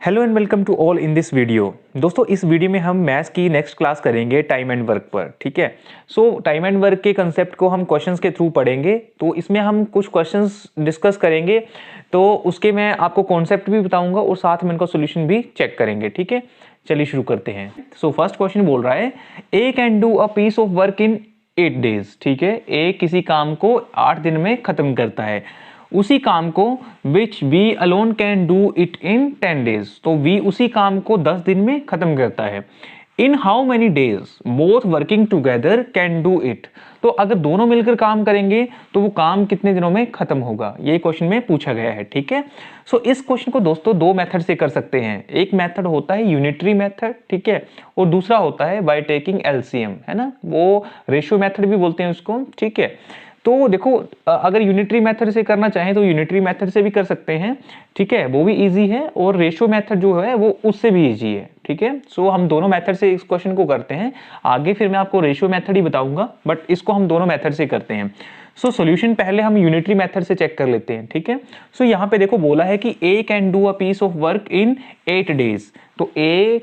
Hello and welcome to all in this video. दोस्तों इस video में हम मैथ्स की नेक्स्ट क्लास करेंगे टाइम एंड वर्क पर। ठीक है, सो टाइम एंड वर्क के कंसेप्ट को हम क्वेश्चंस के थ्रू पढ़ेंगे। तो इसमें हम कुछ क्वेश्चंस डिस्कस करेंगे, तो उसके मैं आपको कॉन्सेप्ट भी बताऊंगा और साथ में उनका सोल्यूशन भी चेक करेंगे। ठीक है, चलिए शुरू करते हैं। सो फर्स्ट क्वेश्चन बोल रहा है A can do a piece of work in 8 days. ठीक है, ए किसी काम को 8 दिन में खत्म करता है। उसी काम को which we alone can do it in 10 days, तो वी उसी काम को 10 दिन में खत्म करता है। In how many days both working together can do it, तो अगर दोनों मिलकर काम करेंगे तो वो काम कितने दिनों में खत्म होगा, ये क्वेश्चन में पूछा गया है। ठीक है, सो इस क्वेश्चन को दोस्तों दो मेथड से कर सकते हैं। एक मेथड होता है यूनिटरी मेथड, ठीक है, और दूसरा होता है बाय टेकिंग एलसीएम, है ना, वो रेशियो मेथड भी बोलते हैं उसको। ठीक है, तो देखो अगर यूनिटरी मेथड से करना चाहें तो यूनिटरी मेथड से भी कर सकते हैं। ठीक है, वो भी इजी है, और रेशियो मेथड जो है वो उससे भी इजी है। ठीक है, सो हम दोनों मेथड से इस क्वेश्चन को करते हैं। आगे फिर मैं आपको रेशियो मेथड ही बताऊंगा, बट इसको हम दोनों मेथड से करते हैं। सो सॉल्यूशन पहले हम यूनिटरी मेथड से चेक कर लेते हैं। ठीक है, सो यहाँ पे देखो बोला है कि A can do a piece of work in 8 days. तो ए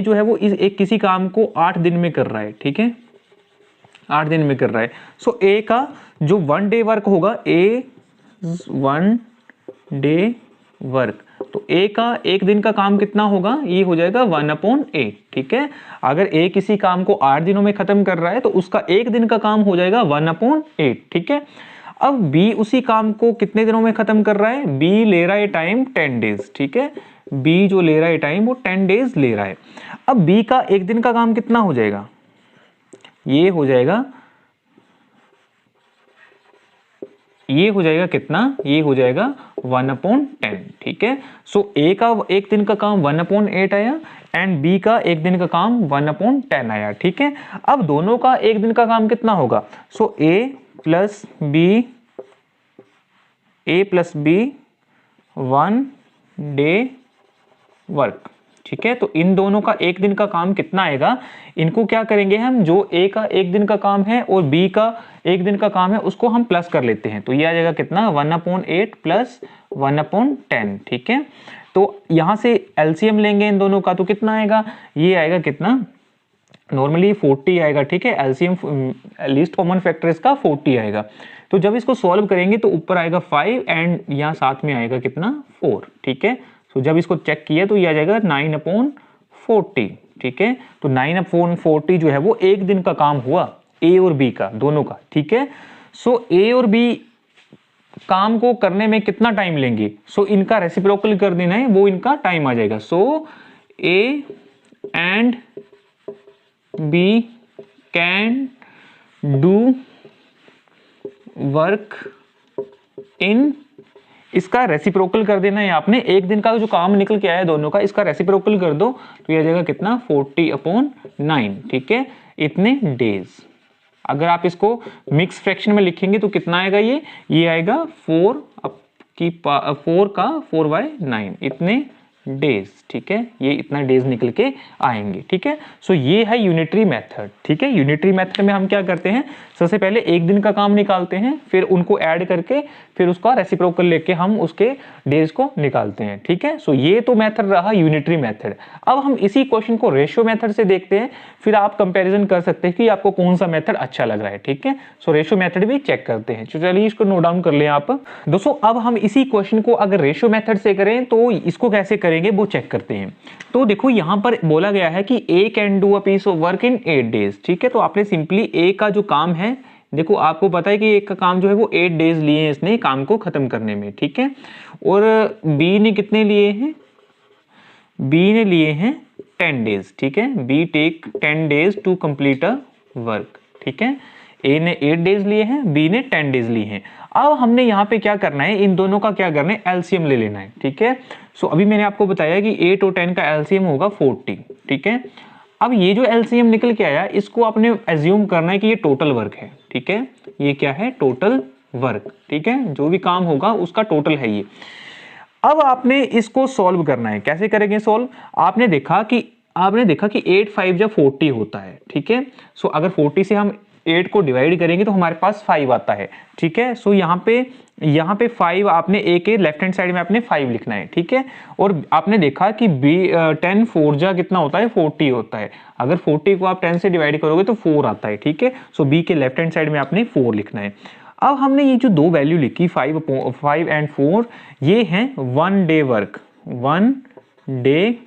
जो है वो एक किसी काम को 8 दिन में कर रहा है। ठीक है, 8 दिन में कर रहा है। सो ए का जो 1 डे वर्क होगा, ए 1 डे वर्क, तो ए का एक दिन का काम कितना होगा, ये हो जाएगा 1/8। ठीक है, अगर ए किसी काम को 8 दिनों में खत्म कर रहा है तो उसका एक दिन का काम हो जाएगा 1/8। ठीक है, अब बी उसी काम को कितने दिनों में खत्म कर रहा है, बी ले रहा है टाइम 10 डेज। ठीक है, बी जो ले रहा है टाइम वो 10 डेज ले रहा है। अब बी का एक दिन का काम कितना हो जाएगा, ये हो जाएगा कितना, ये हो जाएगा 1/10। ठीक है, सो ए का एक दिन का काम 1/8 आया एंड बी का एक दिन का काम 1/10 आया। ठीक है, अब दोनों का एक दिन का काम कितना होगा, सो A plus B 1 day work. ठीक है, तो इन दोनों का एक दिन का काम कितना आएगा, इनको क्या करेंगे हम, जो ए का एक दिन का काम है और बी का एक दिन का काम है उसको हम प्लस कर लेते हैं। तो ये आ जाएगा कितना, 1/8 प्लस 1/10। ठीक है, तो यहां से एलसीएम लेंगे इन दोनों का, तो कितना आएगा, ये आएगा कितना, नॉर्मली 40 आएगा। ठीक है, एलसीएम लीस्ट कॉमन फैक्टर इसका 40 आएगा। तो जब इसको सॉल्व करेंगे तो ऊपर आएगा 5 एंड यहाँ साथ में आएगा कितना, 4। ठीक है, तो जब इसको चेक किया तो ये आ जाएगा 9/40। ठीक है, तो 9/40 जो है वो एक दिन का काम हुआ ए और बी का, दोनों का। ठीक है, सो ए और बी काम को करने में कितना टाइम लेंगे, सो इनका रेसिप्रोकल कर देना है, वो इनका टाइम आ जाएगा। So A and B can do work in, इसका रेसिप्रोकल कर देना है आपने, एक दिन का जो काम निकल के आया है दोनों का, इसका रेसिप्रोकल कर दो तो ये आ जाएगा कितना, 40/9। ठीक है, इतने डेज। अगर आप इसको मिक्स फ्रैक्शन में लिखेंगे तो कितना आएगा, ये आएगा 4 का 4/9, इतने डेज। ठीक है, ये इतना डेज निकल के आएंगे। ठीक है, सो ये है यूनिटरी मेथड। ठीक है, यूनिटरी मेथड में हम क्या करते हैं, सबसे पहले एक दिन का काम निकालते हैं, फिर उनको ऐड करके फिर उसका रेसिप्रोकल लेके हम उसके डेज को निकालते हैं। ठीक है, सो ये तो मेथड रहा यूनिटरी मेथड। अब हम इसी क्वेश्चन को रेशियो मेथड से देखते हैं, फिर आप कंपैरिजन कर सकते हैं कि आपको कौन सा मेथड अच्छा लग रहा है। ठीक है, सो रेशियो मेथड भी चेक करते हैं। चलिए इसको नोट डाउन कर लें आप दोस्तों। अब हम इसी क्वेश्चन को अगर रेशियो मेथड से करें तो इसको कैसे करेंगे वो चेक करते हैं। तो देखो यहां पर बोला गया है कि A can do a piece of work in 8 days. ठीक है, तो आपने सिंपली ए का जो काम है, देखो आपको पता है कि एक का काम जो है वो 8 डेज लिए हैं इसने काम को खत्म करने में। ठीक है, और बी ने कितने लिए हैं, बी ने लिए हैं 10 डेज। ठीक है, B take 10 days to complete a work. ठीक है, ए ने 8 डेज लिए हैं, बी ने 10 डेज लिए हैं। अब हमने यहाँ पे क्या करना है, इन दोनों का क्या करना है, एलसीएम ले लेना है। ठीक है, सो अभी मैंने आपको बताया कि 8 और 10 का एलसीएम होगा 40। ठीक है, अब ये जो एलसीएम निकल के आया इसको आपने एज्यूम करना है कि ये टोटल वर्क है। ठीक है, ये क्या है, टोटल वर्क। ठीक है, जो भी काम होगा उसका टोटल है ये। अब आपने इसको सॉल्व करना है, कैसे करेंगे सॉल्व, आपने देखा कि 8 5 जब 40 होता है। ठीक है, सो अगर 40 से हम 8 को डिवाइड करेंगे तो हमारे पास 5 आता है। ठीक है, सो यहाँ पे यहाँ पे 5 आपने ए के लेफ्ट हैंड साइड में आपने 5 लिखना है, ठीक है। और आपने देखा कि बी 10 4 जा कितना होता है 40 होता है। अगर 40 को आप 10 से डिवाइड करोगे तो 4 आता है, ठीक है। सो बी के लेफ्ट हैंड साइड में आपने 4 लिखना है। अब हमने ये जो दो वैल्यू लिखी 5 एंड 4, ये हैं 1 डे वर्क, 1 डे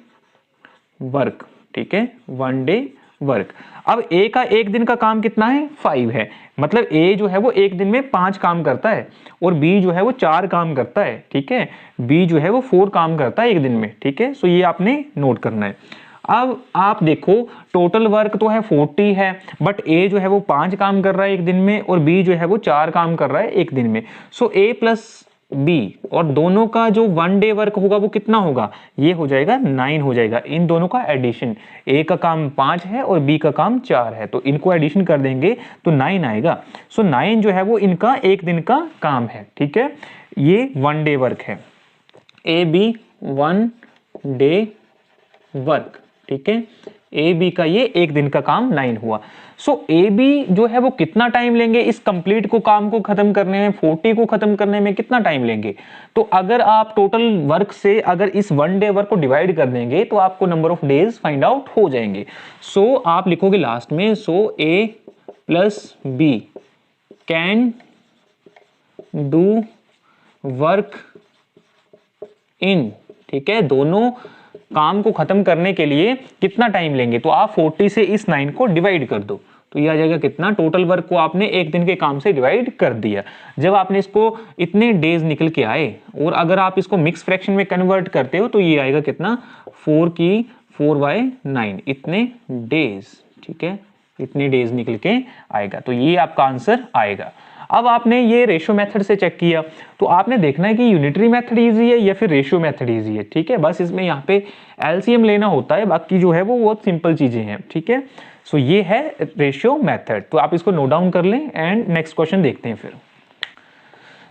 वर्क, ठीक है, 1 डे वर्क। अब ए का एक दिन का काम कितना है 5 है, मतलब ए जो है वो एक दिन में 5 काम करता है और बी जो है वो 4 काम करता है, ठीक है। बी जो है वो 4 काम करता है एक दिन में, ठीक है। सो ये आपने नोट करना है। अब आप देखो टोटल वर्क तो है 40 है, बट ए जो है वो 5 काम कर रहा है एक दिन में और बी जो है वो 4 काम कर रहा है एक दिन में। सो ए प्लस बी और दोनों का जो 1 डे वर्क होगा वो कितना होगा, ये हो जाएगा 9 हो जाएगा। इन दोनों का एडिशन, ए का काम 5 है और बी का काम 4 है, तो इनको एडिशन कर देंगे तो 9 आएगा। सो 9 जो है वो इनका एक दिन का काम है, ठीक है। ये 1 डे वर्क है, ए बी 1 डे वर्क, ठीक है। ए बी का ये एक दिन का काम 9 हुआ। सो ए बी जो है वो कितना टाइम लेंगे इस कंप्लीट को काम को खत्म करने में, 40 को खत्म करने में कितना टाइम लेंगे। तो अगर आप टोटल वर्क से अगर इस 1 डे वर्क को डिवाइड कर देंगे तो आपको number of days find out हो जाएंगे। सो आप लिखोगे लास्ट में, so A plus B can do work in, ठीक है, दोनों काम को खत्म करने के लिए कितना टाइम लेंगे। तो आप 40 से इस 9 को डिवाइड कर दो तो ये आ जाएगा कितना, टोटल वर्क को आपने एक दिन के काम से डिवाइड कर दिया। जब आपने इसको इतने डेज निकल के आए और अगर आप इसको मिक्स फ्रैक्शन में कन्वर्ट करते हो तो ये आएगा कितना, 4 की 4/9 इतने डेज, ठीक है, इतने डेज निकल के आएगा। तो ये आपका आंसर आएगा। अब आपने ये रेशियो मेथड से चेक किया तो आपने देखना है कि यूनिटरी मेथड इजी है या फिर रेशियो मेथड इजी है, ठीक है। बस इसमें यहाँ पे एलसीएम लेना होता है, बाकी जो है वो बहुत सिंपल चीजें हैं, ठीक है। सो ये है रेशियो मेथड, तो आप इसको नोट डाउन कर लें एंड नेक्स्ट क्वेश्चन देखते हैं। फिर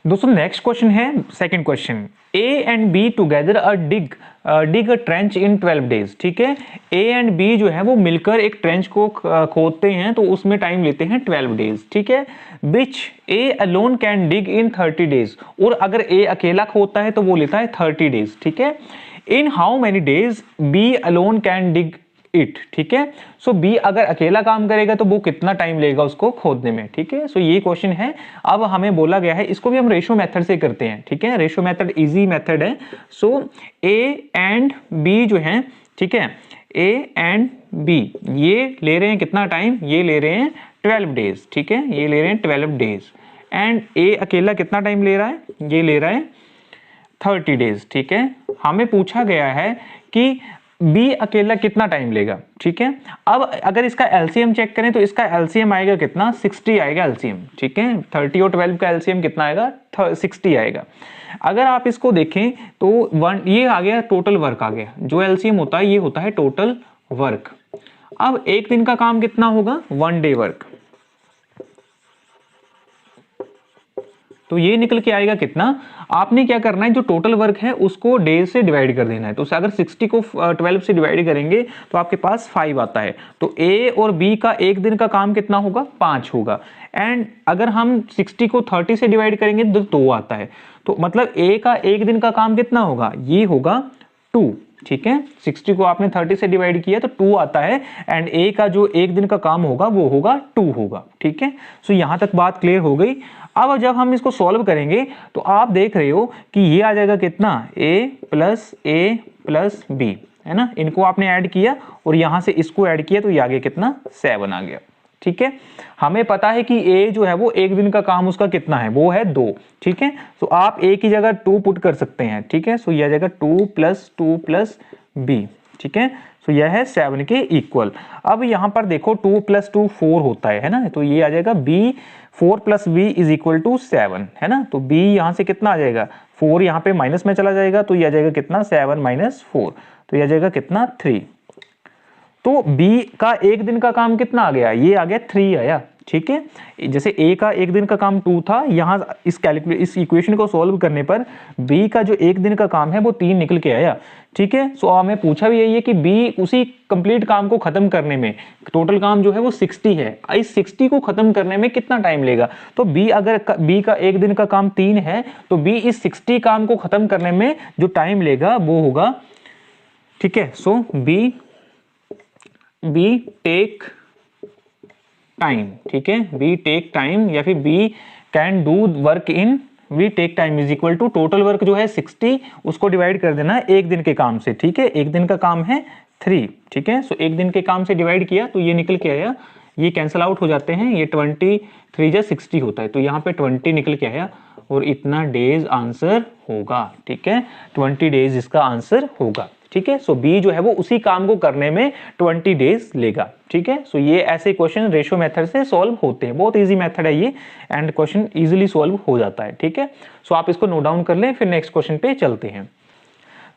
दोस्तों नेक्स्ट क्वेश्चन है second question, A and be together dig a trench in 12 days, ठीक है। ए एंड बी जो है वो मिलकर एक ट्रेंच को खोदते हैं तो उसमें टाइम लेते हैं 12 डेज, ठीक है। Which A alone can dig in 30 days, और अगर ए अकेला खोदता है तो वो लेता है 30 डेज, ठीक है। In how many days B alone can dig it, ठीक है। सो बी अगर अकेला काम करेगा तो वो कितना टाइम लेगा उसको खोदने में, ठीक है। सो ये क्वेश्चन है। अब हमें बोला गया है, इसको भी हम रेशियो मेथड से करते हैं, ठीक है। रेशियो मेथड इजी मेथड है। सो ए एंड बी जो है, ठीक है, ए एंड बी ये ले रहे हैं कितना टाइम, ये ले रहे हैं 12 डेज, ठीक है, ये ले रहे हैं 12 डेज। एंड ए अकेला कितना टाइम ले रहा है, ये ले रहा है 30 डेज, ठीक है। हमें पूछा गया है कि बी अकेला कितना टाइम लेगा, ठीक है। अब अगर इसका एलसीएम चेक करें तो इसका एलसीएम आएगा कितना, 60 आएगा एलसीएम, ठीक है। 30 और 12 का एलसीएम कितना आएगा, 60 आएगा। अगर आप इसको देखें तो ये आ गया टोटल वर्क आ गया, जो एलसीएम होता है ये होता है टोटल वर्क। अब एक दिन का काम कितना होगा, 1 डे वर्क, तो ये निकल के आएगा कितना। आपने क्या करना है, जो टोटल वर्क है उसको डेज से डिवाइड कर देना है। तो अगर 60 को 12 से डिवाइड करेंगे तो आपके पास 5 आता है। तो ए और बी का एक दिन का काम कितना होगा, 5 होगा। एंड अगर हम 60 को 30 से डिवाइड करेंगे तो 2 आता है। तो मतलब ए का एक दिन का काम कितना होगा, ये होगा 2, ठीक है। 60 को आपने 30 से डिवाइड किया तो 2 आता है एंड ए का जो एक दिन का काम होगा वो होगा 2 होगा, ठीक है। सो यहां तक बात क्लियर हो गई। अब जब हम इसको सॉल्व करेंगे तो आप देख रहे हो कि ये आ जाएगा कितना, ए प्लस बी, है ना। इनको आपने ऐड किया और यहां से इसको ऐड किया तो ये आगे कितना, 7 आ गया, ठीक है। हमें पता है कि ए जो है वो एक दिन का काम उसका कितना है, वो है 2, ठीक है। तो आप ए की जगह 2 पुट कर सकते हैं, ठीक है। सो यह आ जाएगा 2 प्लस बी, ठीक है। सो यह है 7 के इक्वल। अब यहां पर देखो 2 + 2 4 होता है ना, तो ये आ जाएगा B 4 + b is equal to 7, है ना। तो b यहां से कितना आ जाएगा, 4 यहां पे माइनस में चला जाएगा तो ये आ जाएगा कितना, 7 - 4, तो ये आ जाएगा कितना, 3। तो बी का एक दिन का काम कितना आ गया, ये आ गया 3 आया, ठीक है। जैसे ए का एक दिन का काम 2 था, यहां इस इक्वेशन को सॉल्व करने पर बी का जो एक दिन का काम है वो 3 निकल के आया, ठीक है। सो हमें पूछा भी यही है कि बी उसी कंप्लीट काम को खत्म करने में, टोटल काम जो है वो 60 है, इस 60 को खत्म करने में कितना टाइम लेगा। तो बी, अगर बी का एक दिन का काम 3 है तो बी इस 60 काम को खत्म करने में जो टाइम लेगा वो होगा, ठीक है। सो बी टेक टाइम, ठीक है, बी टेक टाइम या फिर B can do work in, we take time is equal to total work जो है 60, उसको डिवाइड कर देना एक दिन के काम से, ठीक है। एक दिन का काम है 3, ठीक है। सो एक दिन के काम से डिवाइड किया तो ये निकल के आया, ये कैंसिल आउट हो जाते हैं, ये 23 जा 60 होता है, तो यहाँ पे 20 निकल के आया और इतना डेज आंसर होगा, ठीक है। 20 डेज इसका आंसर होगा, ठीक है। सो बी जो है वो उसी काम को करने में 20 डेज लेगा, ठीक है। सो ये ऐसे क्वेश्चन रेशियो मेथड से सॉल्व होते हैं, बहुत इजी मेथड है ये, एंड क्वेश्चन इजीली सॉल्व हो जाता है, ठीक है। सो आप इसको नोट डाउन कर लें, फिर नेक्स्ट क्वेश्चन पे चलते हैं।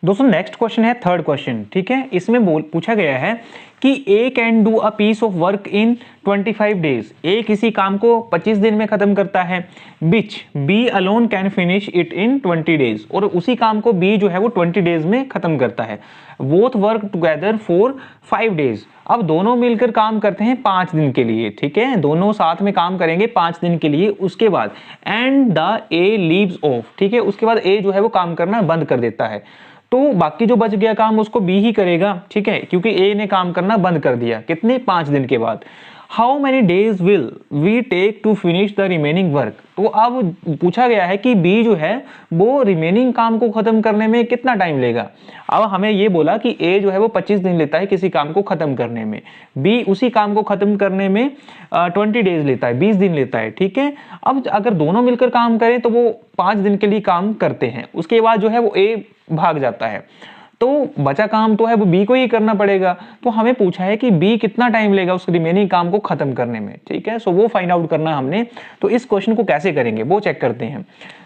दोस्तों नेक्स्ट क्वेश्चन है थर्ड क्वेश्चन, ठीक है। इसमें पूछा गया है कि A can do a piece of work in 25 days, A किसी काम को 25 दिन में खत्म करता है, which B alone can finish it in 20 days, और उसी काम को बी जो है वो 20 डेज में खत्म करता है। Both work together for 5 days, अब दोनों मिलकर काम करते हैं 5 दिन के लिए, ठीक है, दोनों साथ में काम करेंगे 5 दिन के लिए। उसके बाद and the A leaves of, ठीक है, उसके बाद ए जो है वो काम करना बंद कर देता है, तो बाकी जो बच गया काम उसको बी ही करेगा, ठीक है, क्योंकि ए ने काम करना बंद कर दिया, कितने 5 दिन के बाद। How many days will we take to finish the remaining work, तो अब पूछा गया है कि बी जो है वो रिमेनिंग काम को खत्म करने में कितना टाइम लेगा। अब हमें ये बोला कि ए जो है वो 25 दिन लेता है किसी काम को खत्म करने में, बी उसी काम को खत्म करने में 20 डेज लेता है, 20 दिन लेता है, ठीक है। अब अगर दोनों मिलकर काम करें तो वो 5 दिन के लिए काम करते हैं, उसके बाद जो है वो ए भाग जाता है, तो बचा काम तो है वो बी को ही करना पड़ेगा। तो हमें पूछा है कि बी कितना टाइम लेगा उस रिमेनिंग काम को खत्म करने में, ठीक है। सो वो फाइंड आउट करना हमने, तो इस क्वेश्चन को कैसे करेंगे वो चेक करते हैं।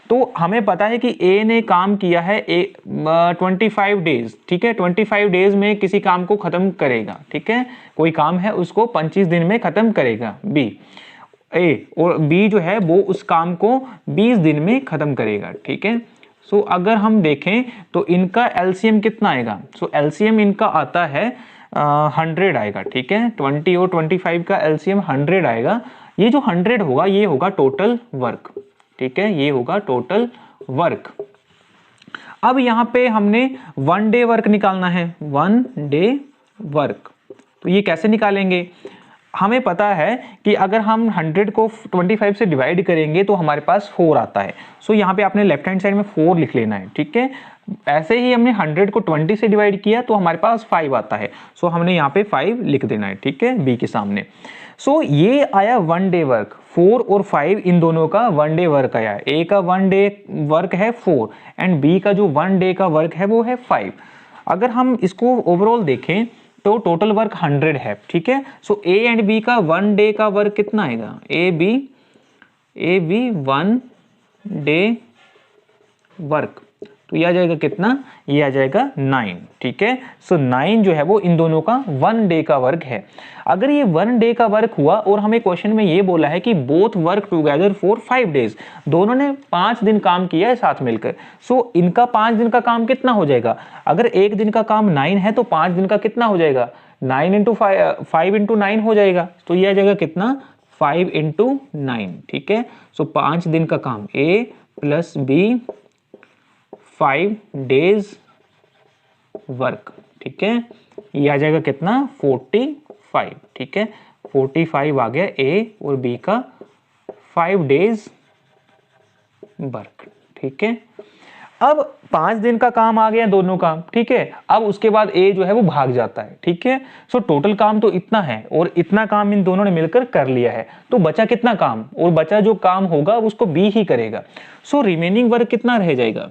तो हमें पता है कि ए ने काम किया है 25 डेज, ठीक है, 25 डेज में किसी काम को खत्म करेगा, ठीक है, कोई काम है उसको 25 दिन में खत्म करेगा बी, ए, और बी जो है वो उस काम को 20 दिन में खत्म करेगा, ठीक है। सो अगर हम देखें तो इनका एलसीएम कितना आएगा, सो एलसीएम इनका आता है 100 आएगा, ठीक है, 20 और 25 का एलसीएम 100 आएगा। ये जो 100 होगा ये होगा टोटल वर्क, ठीक है, ये होगा टोटल वर्क। अब यहाँ पे हमने 1 डे वर्क निकालना है, 1 डे वर्क, तो ये कैसे निकालेंगे। हमें पता है कि अगर हम 100 को 25 से डिवाइड करेंगे तो हमारे पास 4 आता है। सो यहाँ पे आपने लेफ्ट हैंड साइड में 4 लिख लेना है, ठीक है। ऐसे ही हमने 100 को 20 से डिवाइड किया तो हमारे पास 5 आता है, सो हमने यहाँ पे 5 लिख देना है, ठीक है, बी के सामने। सो ये आया 1 डे वर्क, 4 और 5 इन दोनों का 1 डे वर्क आया। ए का 1 डे वर्क है 4 एंड बी का जो 1 डे का वर्क है वो है 5। अगर हम इसको ओवरऑल देखें तो टोटल वर्क 100 है, ठीक है। सो ए एंड बी का 1 डे का वर्क कितना आएगा, ए बी 1 डे वर्क, तो ये आ जाएगा कितना, ये आ जाएगा 9, ठीक है। सो 9 जो है वो इन दोनों का 1 डे का वर्क है। अगर ये 1 डे का वर्क हुआ और हमें क्वेश्चन में ये बोला है कि both work together for 5 days, दोनों ने 5 दिन काम किया है साथ मिलकर, सो इनका 5 दिन का काम कितना हो जाएगा। अगर एक दिन का काम 9 है तो 5 दिन का कितना हो जाएगा, 9 × 5 × 9 हो जाएगा, तो ये आ जाएगा कितना 5 × 9, ठीक है। सो 5 दिन का काम ए प्लस बी 5 डेज वर्क, ठीक है, ये आ जाएगा कितना 45, ठीक है, 45 आ गया ए और बी का 5 डेज वर्क, ठीक है। अब 5 दिन का काम आ गया दोनों का, ठीक है। अब उसके बाद ए जो है वो भाग जाता है, ठीक है। सो टोटल काम तो इतना है और इतना काम इन दोनों ने मिलकर कर लिया है, तो बचा कितना काम, और बचा जो काम होगा उसको बी ही करेगा। सो रिमेनिंग वर्क कितना रह जाएगा,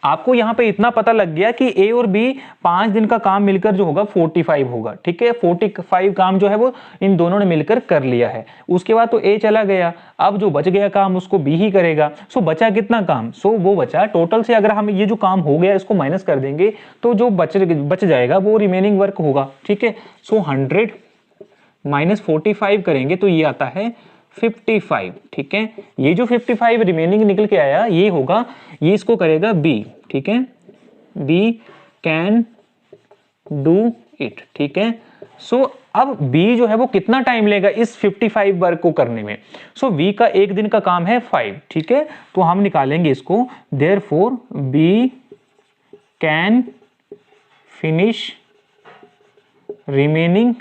आपको यहाँ पे इतना पता लग गया कि ए और बी 5 दिन का काम मिलकर जो होगा 45 होगा, ठीक है। 45 काम जो है वो इन दोनों ने मिलकर कर लिया है। उसके बाद तो ए चला गया, अब जो बच गया काम उसको बी ही करेगा। सो बचा कितना काम, सो वो बचा टोटल से, अगर हम ये जो काम हो गया इसको माइनस कर देंगे तो जो बच जाएगा वो रिमेनिंग वर्क होगा, ठीक है। सो 100 माइनस 45 करेंगे तो ये आता है 55, ठीक है। ये जो 55 रिमेनिंग निकल के आया ये होगा, ये इसको करेगा बी, ठीक है। बी कैन डू इट, ठीक है। सो अब बी जो है वो कितना टाइम लेगा इस 55 वर्क को करने में। सो बी का एक दिन का काम है 5, ठीक है। तो हम निकालेंगे इसको, therefore B can finish remaining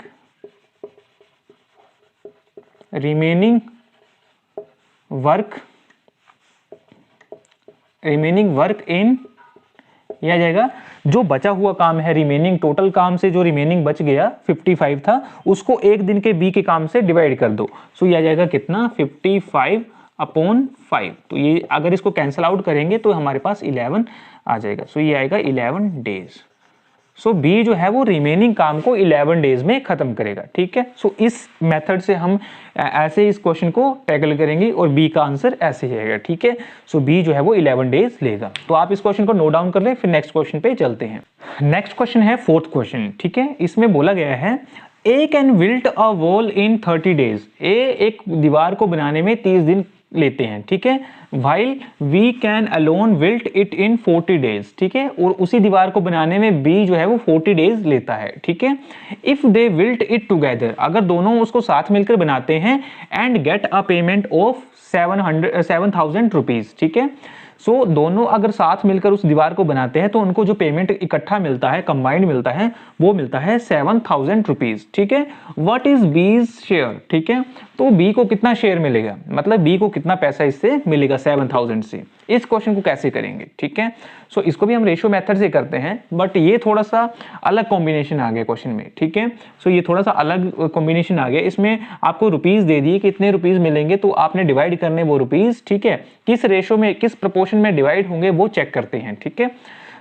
work in, यह आ जाएगा जो बचा हुआ काम है रिमेनिंग, टोटल काम से जो रिमेनिंग बच गया 55 था उसको एक दिन के बी के काम से डिवाइड कर दो। सो ये आ जाएगा कितना 55/5। तो ये अगर इसको कैंसिल आउट करेंगे तो हमारे पास 11 आ जाएगा। सो ये आएगा 11 डेज। सो बी जो है वो रिमेनिंग काम को 11 डेज में खत्म करेगा, ठीक है। सो इस मेथड से हम ऐसे इस क्वेश्चन को टैकल करेंगे और बी का आंसर ऐसे ही आएगा, ठीक है। सो बी जो है वो 11 डेज लेगा। तो आप इस क्वेश्चन को नोट डाउन कर लें, फिर नेक्स्ट क्वेश्चन पे चलते हैं। नेक्स्ट क्वेश्चन है 4th क्वेश्चन, ठीक है। इसमें बोला गया है A can build a wall in 30 days. A एक दीवार को बनाने में 30 दिन लेते हैं, ठीक है। While we can alone built it in 40 days, ठीक है। और उसी दीवार को बनाने में बी जो है वो 40 डेज लेता है, ठीक है। If they built it together, अगर दोनों उसको साथ मिलकर बनाते हैं, and get a payment of 7,000 rupees, ठीक है। सो दोनों अगर साथ मिलकर उस दीवार को बनाते हैं तो उनको जो पेमेंट इकट्ठा मिलता है, कंबाइंड मिलता है, वो मिलता है 7,000 रुपीज, ठीक है। व्हाट इज बीज शेयर, ठीक है। तो बी को कितना शेयर मिलेगा, मतलब बी को कितना पैसा इससे मिलेगा 7,000 से। इस क्वेश्चन को कैसे करेंगे, ठीक है। सो इसको भी हम रेशियो मेथड से करते हैं, बट ये थोड़ा सा अलग कॉम्बिनेशन आ गया क्वेश्चन में, ठीक है। सो ये थोड़ा सा अलग कॉम्बिनेशन आ गया। इसमें आपको रुपीज दे दिए कि इतने रुपीज मिलेंगे, तो आपने डिवाइड करने वो रुपीज, ठीक है। किस रेशियो में, किस प्रोपोर्शन में डिवाइड होंगे वो चेक करते हैं, ठीक है।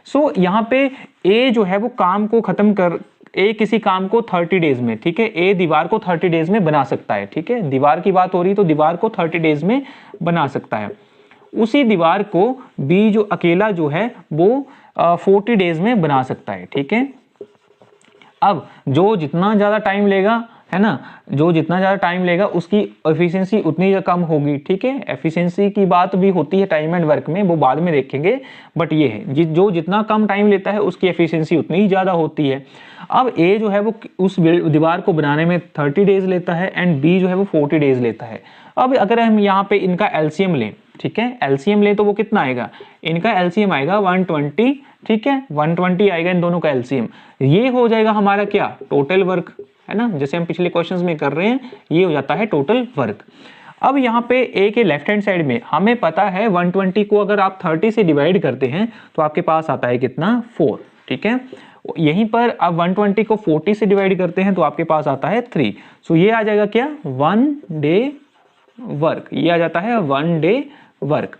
सो यहाँ पे ए जो है वो काम को खत्म कर, ए किसी काम को 30 डेज में, ठीक है। ए दीवार को 30 डेज में बना सकता है, ठीक है। दीवार की बात हो रही तो दीवार को 30 डेज में बना सकता है। उसी दीवार को बी जो अकेला जो है वो 40 डेज में बना सकता है, ठीक है। अब जो जितना ज्यादा टाइम लेगा, है ना, जो जितना ज्यादा टाइम लेगा उसकी एफिशिएंसी उतनी कम होगी, ठीक है। एफिशिएंसी की बात भी होती है टाइम एंड वर्क में, वो बाद में देखेंगे, बट ये है जो जितना कम टाइम लेता है उसकी एफिशिएंसी उतनी ही ज्यादा होती है। अब ए जो है वो उस दीवार को बनाने में 30 डेज लेता है, एंड बी जो है वो 40 डेज लेता है। अब अगर हम यहाँ पे इनका एलसीएम लें, ठीक है, एलसीएम ले तो वो कितना आएगा, इनका एलसीएम आएगा 120, ठीक है। 120 आएगा इन दोनों का एलसीएम। ये हो जाएगा हमारा क्या, टोटल वर्क, है ना, जैसे हम पिछले क्वेश्चंस में कर रहे हैं, ये हो जाता है टोटल वर्क। अब यहाँ पे ए के लेफ्ट हैंड साइड में हमें पता है 120 को अगर आप 30 से डिवाइड करते हैं तो आपके पास आता है कितना, 4, ठीक है। यहीं पर अब 120 को 40 से डिवाइड करते हैं तो आपके पास आता है 3। सो ये आ जाएगा क्या, 1 डे वर्क, ये आ जाता है 1 डे वर्क।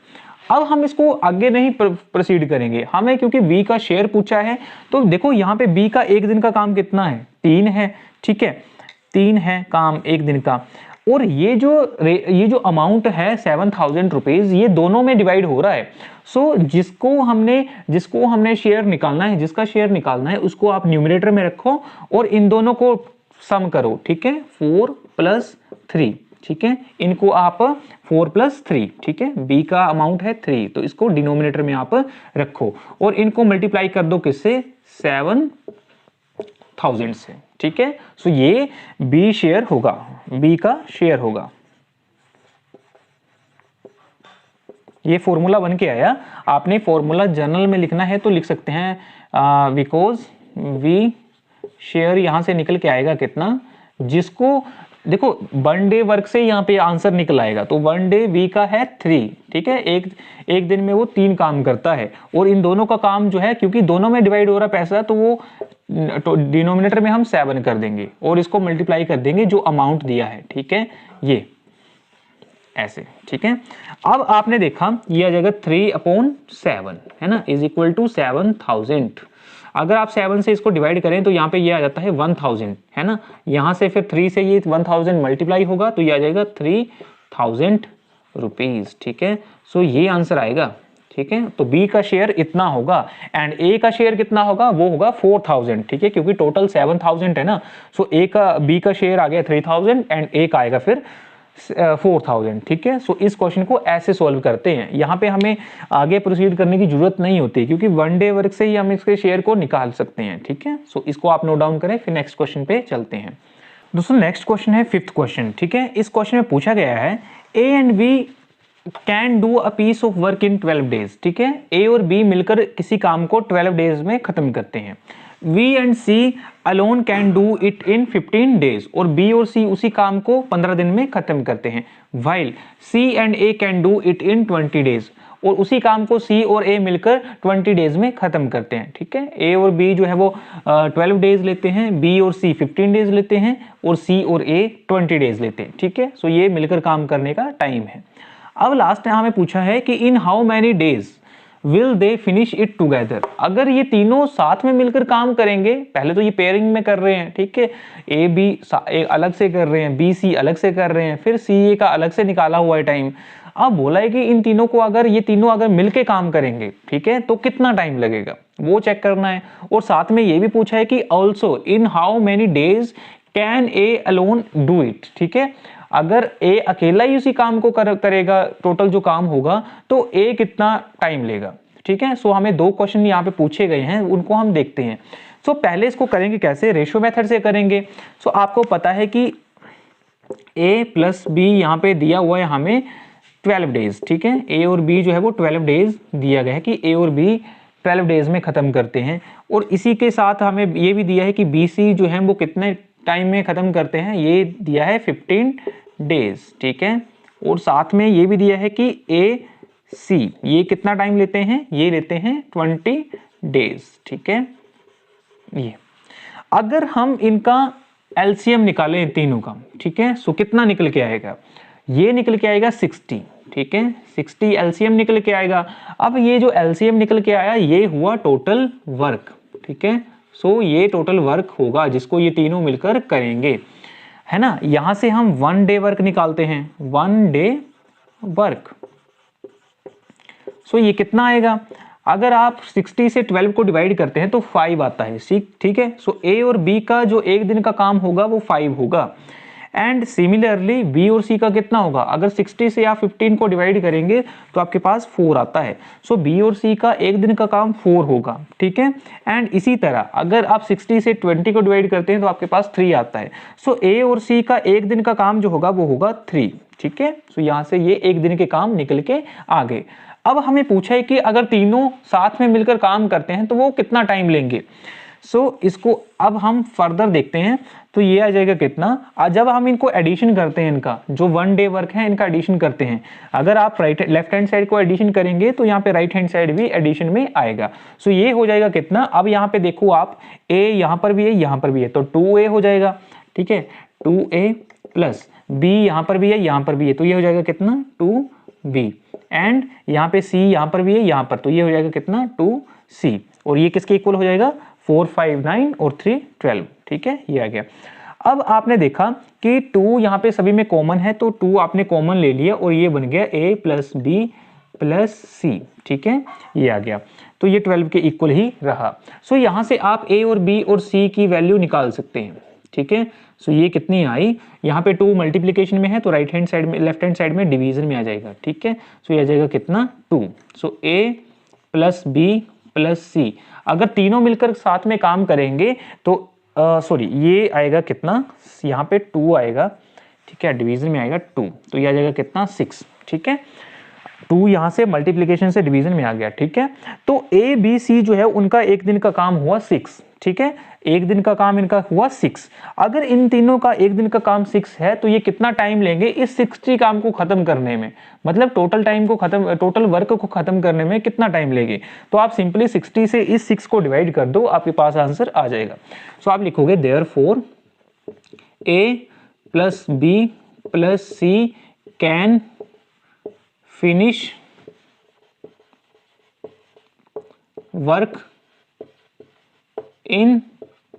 अब हम इसको आगे नहीं प्रोसीड करेंगे, हमें क्योंकि बी का शेयर पूछा है, तो देखो यहाँ पे बी का एक दिन का काम कितना है, 3 है, ठीक है। 3 है काम एक दिन का, और ये जो अमाउंट है 7,000 रुपीज, ये दोनों में डिवाइड हो रहा है। सो जिसको हमने शेयर निकालना है, जिसका शेयर निकालना है उसको आप न्यूमरेटर में रखो और इन दोनों को सम करो, ठीक है। 4 + 3, ठीक है। इनको आप 4 + 3, ठीक है। बी का अमाउंट है 3, तो इसको डिनोमिनेटर में आप रखो और इनको मल्टीप्लाई कर दो किससे, 7,000 से, ठीक है। सो ये बी शेयर होगा, बी का शेयर होगा। ये फॉर्मूला बन के आया। आपने फॉर्मूला जर्नल में लिखना है तो लिख सकते हैं, बिकॉज वी शेयर यहां से निकल के आएगा कितना, जिसको देखो 1 डे वर्क से यहाँ पे आंसर निकल आएगा, तो 1 डे बी का है 3, ठीक है। एक दिन में वो 3 काम करता है, और इन दोनों का काम जो है, क्योंकि दोनों में डिवाइड हो रहा पैसा, तो वो डिनोमिनेटर में हम 7 कर देंगे और इसको मल्टीप्लाई कर देंगे जो अमाउंट दिया है, ठीक है। ये ऐसे, ठीक है। अब आपने देखा ये आ जाएगा 3/7 है ना, इज इक्वल टू 7000। अगर आप 7 से इसको डिवाइड करें तो यहाँ पे ये आ जाता है 1000 है ना, यहाँ से फिर 3 से ये 1000 मल्टीप्लाई होगा तो ये आ जाएगा 3000 रुपीज, ठीक है। सो ये आंसर आएगा, ठीक है। तो बी का शेयर इतना होगा एंड ए का शेयर कितना होगा, वो होगा 4000, ठीक है, क्योंकि टोटल 7000 है ना। सो ए का बी का शेयर आ गया 3000 एंड ए का आएगा फिर 4000, ठीक है। सो इस क्वेश्चन को ऐसे सॉल्व करते हैं। यहाँ पे हमें आगे प्रोसीड करने की जरूरत नहीं होती क्योंकि वन डे वर्क से ही हम इसके शेयर को निकाल सकते हैं, ठीक है। सो इसको आप नोट डाउन करें, फिर नेक्स्ट क्वेश्चन पे चलते हैं। दोस्तों नेक्स्ट क्वेश्चन है 5th क्वेश्चन, ठीक है। इस क्वेश्चन में पूछा गया है A and B can do a piece of work in 12 days, ठीक है। ए और बी मिलकर किसी काम को 12 डेज में खत्म करते हैं। B and C alone can do it in 15 days, और बी और सी उसी काम को 15 दिन में खत्म करते हैं। While C and A can do it in 20 days, और उसी काम को सी और ए मिलकर 20 डेज में खत्म करते हैं, ठीक है। ए और बी जो है वो 12 डेज लेते हैं, बी और सी 15 डेज लेते हैं, और सी और ए 20 डेज लेते हैं, ठीक है। सो ये मिलकर काम करने का टाइम है। अब लास्ट हमें पूछा है कि in how many days will they finish it together. अगर ये तीनों साथ में मिलकर काम करेंगे, पहले तो ये पेयरिंग में कर रहे हैं, ठीक है, ए बी अलग से कर रहे हैं, बी सी अलग से कर रहे हैं, फिर सी ए का अलग से निकाला हुआ है टाइम। अब बोला है कि इन तीनों को अगर ये तीनों अगर मिलके काम करेंगे, ठीक है, तो कितना टाइम लगेगा वो चेक करना है। और साथ में ये भी पूछा है कि also in how many days can A alone do it, ठीक है। अगर ए अकेला ही उसी काम को करेगा, टोटल जो काम होगा, तो ए कितना टाइम लेगा, ठीक है। सो हमें 2 क्वेश्चन यहाँ पे पूछे गए हैं, उनको हम देखते हैं। सो पहले इसको करेंगे कैसे, रेशियो मेथड से करेंगे। सो आपको पता है कि ए प्लस बी यहाँ पे दिया हुआ है हमें 12 डेज, ठीक है। ए और बी जो है वो 12 डेज दिया गया है कि ए और बी 12 डेज में खत्म करते हैं, और इसी के साथ हमें ये भी दिया है कि बी सी जो है वो कितने टाइम में खत्म करते हैं, ये दिया है 15 डेज, ठीक है। और साथ में ये भी दिया है कि ए सी ये कितना टाइम लेते हैं, ये लेते हैं 20 डेज, ठीक है। ये अगर हम इनका एलसीएम निकालें तीनों का, ठीक है, सो कितना निकल के आएगा, ये निकल के आएगा 60, ठीक है, 60 एलसीएम निकल के आएगा। अब ये जो एलसीएम निकल के आया ये हुआ टोटल वर्क, ठीक है। सो ये टोटल वर्क होगा जिसको ये तीनों मिलकर करेंगे, है ना। यहां से हम 1 डे वर्क निकालते हैं, 1 डे वर्क। सो ये कितना आएगा, अगर आप 60 से 12 को डिवाइड करते हैं तो 5 आता है, ठीक है। सो ए और बी का जो एक दिन का काम होगा वो 5 होगा, एंड सिमिलरली बी और सी का कितना होगा, अगर 60 से आप 15 को डिवाइड करेंगे तो आपके पास 4 आता है। सो बी और सी का एक दिन का काम 4 होगा, ठीक है। एंड इसी तरह अगर आप 60 से 20 को डिवाइड करते हैं तो आपके पास 3 आता है। सो ए और सी का एक दिन का काम जो होगा वो होगा 3, ठीक है। सो यहाँ से ये एक दिन के काम निकल के आ गए। अब हमें पूछा है कि अगर तीनों साथ में मिलकर काम करते हैं तो वो कितना टाइम लेंगे। सो इसको अब हम फर्दर देखते हैं, तो ये आ जाएगा कितना, जब हम इनको एडिशन करते हैं, इनका जो 1 डे वर्क है इनका एडिशन करते हैं, अगर आप लेफ्ट हैंड साइड को एडिशन करेंगे तो यहाँ पे राइट हैंड साइड भी एडिशन में आएगा। सो ये हो जाएगा कितना, अब यहाँ पे देखो आप ए यहाँ पर भी है यहाँ पर भी है, तो 2a हो जाएगा, ठीक है, 2a प्लस b यहाँ पर भी है यहाँ पर भी है, तो ये हो जाएगा कितना 2b, एंड यहाँ पे c यहाँ पर भी है यहाँ पर, तो ये हो जाएगा कितना 2c, और ये किसके इक्वल हो जाएगा 4 5 9 और 3 12, ठीक है, ये आ गया। अब आपने देखा कि 2 यहाँ पे सभी में कॉमन है, तो 2 आपने कॉमन ले लिया और ये बन गया a प्लस बी प्लस सी, ठीक है, ये आ गया। तो ये 12 के इक्वल ही रहा। सो यहाँ से आप a और b और c की वैल्यू निकाल सकते हैं, ठीक है। सो ये कितनी आई, यहाँ पे 2 मल्टीप्लीकेशन में है तो राइट हैंड साइड में लेफ्ट हैंड साइड में डिवीजन में आ जाएगा, ठीक है। सो ये आ जाएगा कितना 2। सो a प्लस बी प्लस सी, अगर तीनों मिलकर साथ में काम करेंगे तो सॉरी ये आएगा कितना, यहाँ पे 2 आएगा, ठीक है, डिवीजन में आएगा 2, तो ये आ जाएगा कितना 6, ठीक है। 2 यहाँ से मल्टीप्लीकेशन से डिवीजन में आ गया, ठीक है। तो ए बी सी जो है उनका एक दिन का काम हुआ 6, ठीक है, एक दिन का काम इनका हुआ 6। अगर इन तीनों का एक दिन का काम 6 है तो ये कितना टाइम लेंगे इस 60 काम को खत्म करने में, मतलब टोटल वर्क को खत्म करने में कितना टाइम लेंगे। तो आप सिंपली 60 से इस 6 को डिवाइड कर दो, आपके पास आंसर आ जाएगा। सो आप लिखोगे therefore a plus B plus C can finish work in,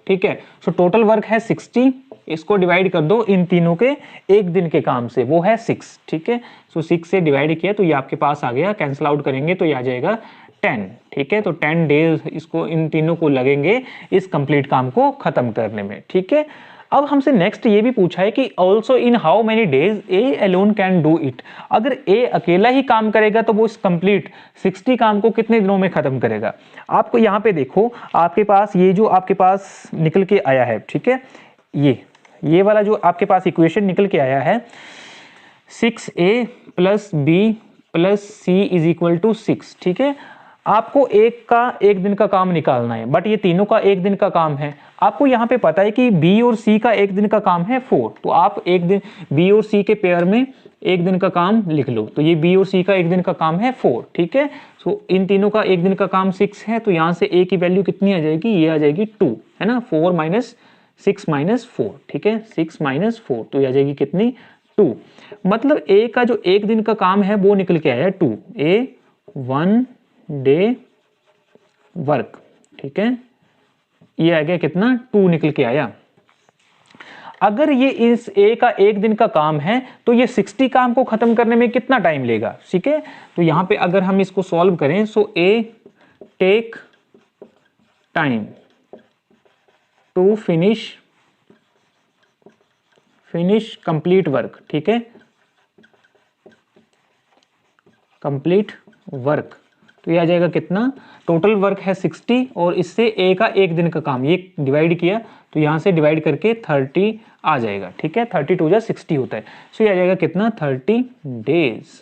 ठीक है। सो टोटल वर्क है 60, इसको डिवाइड कर दो इन तीनों के एक दिन के काम से, वो है 6, ठीक है। सो 6 से डिवाइड किया तो ये आपके पास आ गया, कैंसिल आउट करेंगे तो ये आ जाएगा 10, ठीक है। तो 10 डेज इसको इन तीनों को लगेंगे इस कंप्लीट काम को खत्म करने में, ठीक है। अब हमसे नेक्स्ट ये भी पूछा है कि also in how many days A alone can do it, अगर ए अकेला ही काम करेगा तो वो इस कंप्लीट 60 काम को कितने दिनों में खत्म करेगा। आपको यहाँ पे देखो, आपके पास ये जो आपके पास निकल के आया है, ठीक है, ये वाला जो आपके पास इक्वेशन निकल के आया है 6a plus B plus C is equal to 6, ठीक है। आपको एक दिन का काम निकालना है, बट ये तीनों का एक दिन का काम है। आपको यहाँ पे पता है कि बी और सी का एक दिन का काम है 4, तो आप एक दिन बी और सी के पेयर में एक दिन का काम लिख लो, तो ये बी और सी का एक दिन का काम है 4, ठीक है। सो इन तीनों का एक दिन का काम 6 है, तो यहाँ से ए की वैल्यू कितनी आ जाएगी, ये आ जाएगी 2, है ना, 4 माइनस 6 माइनस 4, ठीक है, 6 माइनस 4, तो ये आ जाएगी कितनी 2। मतलब ए का जो एक दिन का काम है वो निकल के आया 2, ए 1 डे वर्क, ठीक है, ये आ गया कितना 2 निकल के आया। अगर ये इस ए का एक दिन का काम है तो ये 60 काम को खत्म करने में कितना टाइम लेगा, ठीक है। तो यहां पे अगर हम इसको सॉल्व करें, so A take time to finish complete work, ठीक है, कंप्लीट वर्क, तो ये आ जाएगा कितना, टोटल वर्क है 60 और इससे ए का एक दिन का काम ये डिवाइड किया तो यहां से डिवाइड करके 30 आ जाएगा, ठीक है, 30 टू जा 60 होता है। सो ये आ जाएगा कितना 30 डेज,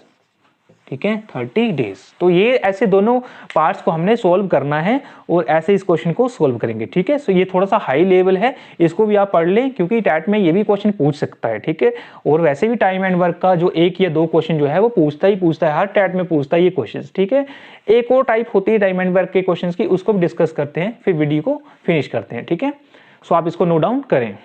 ठीक है, 30 डेज। तो ये ऐसे दोनों पार्ट्स को हमने सोल्व करना है और ऐसे इस क्वेश्चन को सोल्व करेंगे, ठीक है। सो ये थोड़ा सा हाई लेवल है, इसको भी आप पढ़ लें क्योंकि टैट में ये भी क्वेश्चन पूछ सकता है, ठीक है। और वैसे भी टाइम एंड वर्क का जो 1 या 2 क्वेश्चन जो है वो पूछता है, हर टैट में पूछता है ये क्वेश्चन, ठीक है। एक और टाइप होती है टाइम एंड वर्क के क्वेश्चन की, उसको भी डिस्कस करते हैं, फिर वीडियो को फिनिश करते हैं, ठीक है। सो आप इसको नोट डाउन करें।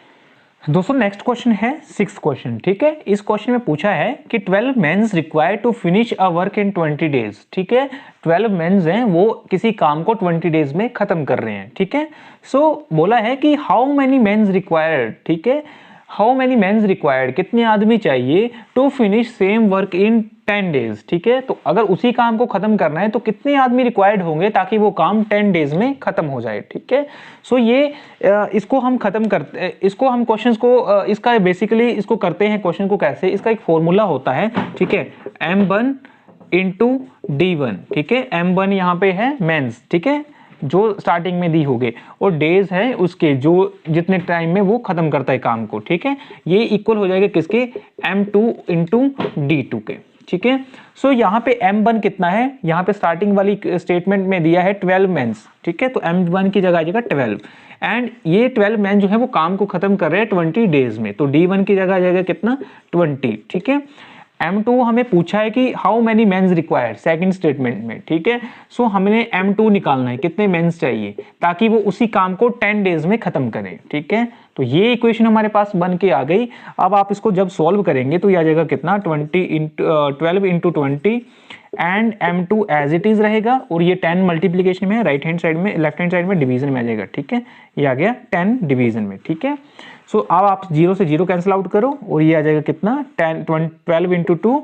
दोस्तों नेक्स्ट क्वेश्चन है 6th क्वेश्चन, ठीक है। इस क्वेश्चन में पूछा है कि 12 mens required to finish a work in 20 days, ठीक है। 12 मेंस हैं, वो किसी काम को 20 डेज में खत्म कर रहे हैं, ठीक है। सो बोला है कि हाउ मेनी मेंस रिक्वायर्ड, ठीक है, हाउ मेनी मेंस रिक्वायर्ड, कितने आदमी चाहिए to finish same work in 10 days, ठीक है। तो अगर उसी काम को खत्म करना है तो कितने आदमी रिक्वायर्ड होंगे ताकि वो काम 10 डेज में खत्म हो जाए, ठीक है। सो ये इसको हम खत्म करते, इसको हम क्वेश्चंस को इसका बेसिकली इसको करते हैं क्वेश्चन को कैसे, इसका एक फॉर्मूला होता है, ठीक है, M1 इंटू D1, ठीक है। M1 यहाँ पे है मेंस, ठीक है, जो स्टार्टिंग में दी होगी, और डेज है उसके जो जितने टाइम में वो खत्म करता है काम को, ठीक है। ये इक्वल हो जाएगा किसके, M2 इंटू D2 के, ठीक है। सो यहाँ पे M1 कितना है, यहाँ पे स्टार्टिंग वाली स्टेटमेंट में दिया है 12 मेंस, ठीक है। तो M1 की जगह आ जाएगा 12 एंड ये 12 मैन जो है वो काम को खत्म कर रहे हैं 20 डेज में, तो D1 की जगह आ जाएगा कितना 20, ठीक है। M2 हमें पूछा है कि how many mens required second statement में, ठीक है। सो हमने M2 निकालना है, कितने मेंस चाहिए ताकि वो उसी काम को 10 डेज में खत्म करें, ठीक है। तो ये इक्वेशन हमारे पास बन के आ गई। अब आप इसको जब सॉल्व करेंगे तो ये आ जाएगा कितना 12 into 20 and M2 as it is रहेगा, और ये 10 मल्टीप्लीकेशन में, राइट हैंड साइड में, लेफ्ट हैंड साइड में डिवीजन में आ जाएगा, ठीक है। ये आ गया 10 डिवीजन में, ठीक है। सो अब आप 0 से 0 कैंसिल आउट करो और ये आ जाएगा कितना 12 इंटू 2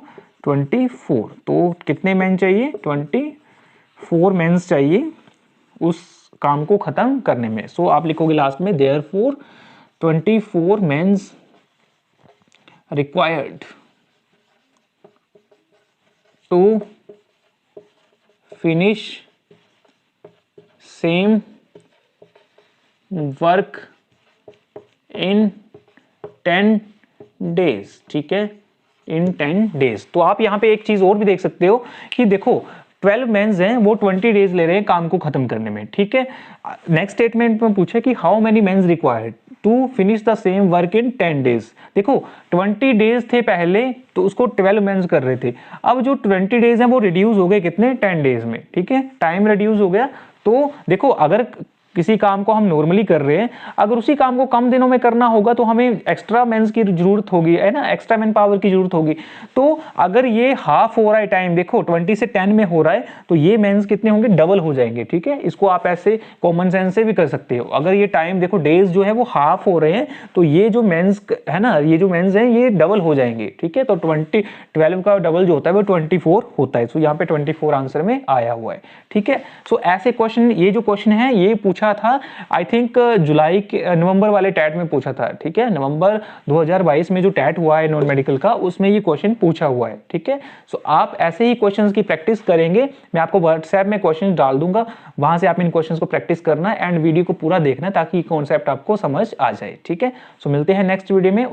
24। तो कितने मैन चाहिए 24 मेंस चाहिए उस काम को खत्म करने में। सो आप लिखोगे लास्ट में therefore 24 mens required to finish same work in 10 days, ठीक है, इन 10 डेज। तो आप यहां पे एक चीज और भी देख सकते हो कि देखो 12 मेंस हैं, वो 20 डेज ले रहे हैं काम को खत्म करने में, ठीक है। नेक्स्ट स्टेटमेंट में पूछा कि how many mens required to finish the same work in 10 days. देखो 20 डेज थे पहले तो उसको 12 मेंस कर रहे थे, अब जो 20 डेज हैं वो रिड्यूस हो गए कितने 10 डेज में, ठीक है, टाइम रिड्यूस हो गया। तो देखो अगर किसी काम को हम नॉर्मली कर रहे हैं, अगर उसी काम को कम दिनों में करना होगा तो हमें एक्स्ट्रा मेंस की जरूरत होगी, है ना, एक्स्ट्रा मैन पावर की जरूरत होगी। तो अगर ये हाफ हो रहा है टाइम, देखो 20 से 10 में हो रहा है, तो ये मेंस कितने होंगे, डबल हो जाएंगे। ठीक है, इसको आप ऐसे कॉमन सेंस से भी कर सकते हो। अगर ये टाइम देखो डेज जो है वो हाफ हो रहे हैं, तो ये जो मेंस है ना, ये जो मेंस हैं ये डबल हो जाएंगे। ठीक है, तो 12 का डबल जो होता है वो 24 होता है। सो यहाँ पे 24 आंसर में आया हुआ है। ठीक है, सो ऐसे क्वेश्चन, ये जो क्वेश्चन है ये पूछा था आई थिंक जुलाई के नवंबर वाले टैट में पूछा था। ठीक है, नवंबर 2022 में जो टैट हुआ है नॉन मेडिकल का, उसमें ये क्वेश्चन पूछा हुआ है। ठीक है, सो आप ऐसे ही क्वेश्चंस की प्रैक्टिस करेंगे। मैं आपको व्हाट्सएप में क्वेश्चन डाल दूंगा, वहां से आप इन क्वेश्चंस को प्रैक्टिस करना है एंड वीडियो को पूरा देखना है ताकि कॉन्सेप्ट आपको समझ आ जाए। ठीक है, सो मिलते हैं नेक्स्ट वीडियो में,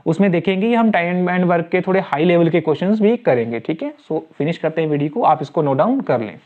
उसमें देखेंगे हम टाइम एंड वर्क के थोड़े हाई लेवल के क्वेश्चंस भी करेंगे। ठीक है, सो फिनिश करते हैं वीडियो को, आप इसको नोट डाउन कर लें।